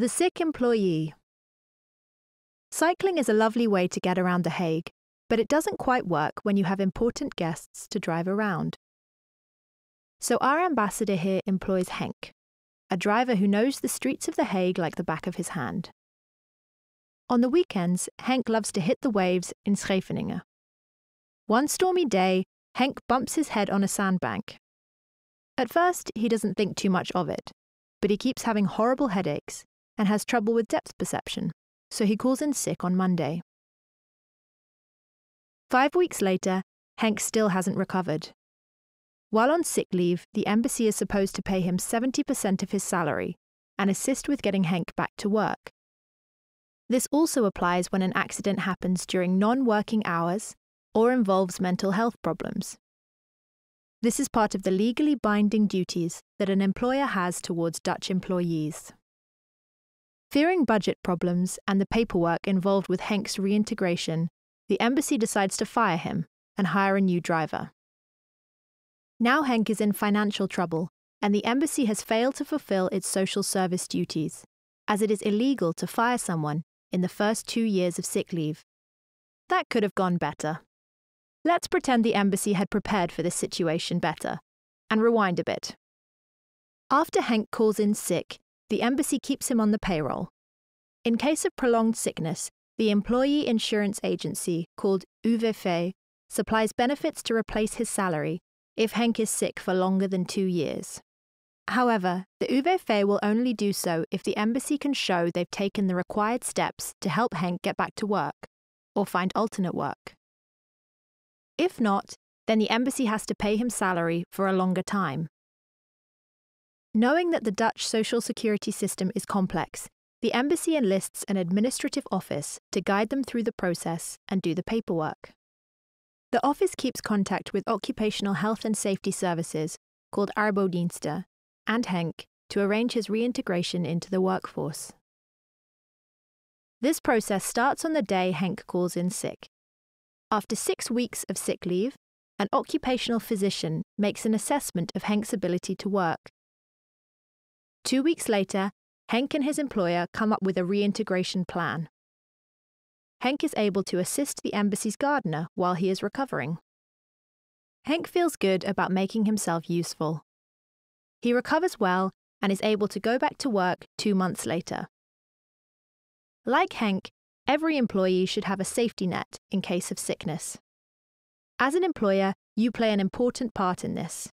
The sick employee. Cycling is a lovely way to get around The Hague, but it doesn't quite work when you have important guests to drive around. So our ambassador here employs Henk, a driver who knows the streets of The Hague like the back of his hand. On the weekends, Henk loves to hit the waves in Scheveningen. One stormy day, Henk bumps his head on a sandbank. At first, he doesn't think too much of it, but he keeps having horrible headaches and has trouble with depth perception, so he calls in sick on Monday. 5 weeks later, Henk still hasn't recovered. While on sick leave, the embassy is supposed to pay him 70% of his salary and assist with getting Henk back to work. This also applies when an accident happens during non-working hours or involves mental health problems. This is part of the legally binding duties that an employer has towards Dutch employees. Fearing budget problems and the paperwork involved with Henk's reintegration, the embassy decides to fire him and hire a new driver. Now Henk is in financial trouble, and the embassy has failed to fulfill its social service duties, as it is illegal to fire someone in the first 2 years of sick leave. That could have gone better. Let's pretend the embassy had prepared for this situation better, and rewind a bit. After Henk calls in sick, the embassy keeps him on the payroll. In case of prolonged sickness, the employee insurance agency, called UWV, supplies benefits to replace his salary if Henk is sick for longer than 2 years. However, the UWV will only do so if the embassy can show they've taken the required steps to help Henk get back to work, or find alternate work. If not, then the embassy has to pay him salary for a longer time. Knowing that the Dutch social security system is complex, the embassy enlists an administrative office to guide them through the process and do the paperwork. The office keeps contact with occupational health and safety services, called Bord&Stift, and Henk to arrange his reintegration into the workforce. This process starts on the day Henk calls in sick. After 6 weeks of sick leave, an occupational physician makes an assessment of Henk's ability to work. 2 weeks later, Henk and his employer come up with a reintegration plan. Henk is able to assist the embassy's gardener while he is recovering. Henk feels good about making himself useful. He recovers well and is able to go back to work 2 months later. Like Henk, every employee should have a safety net in case of sickness. As an employer, you play an important part in this.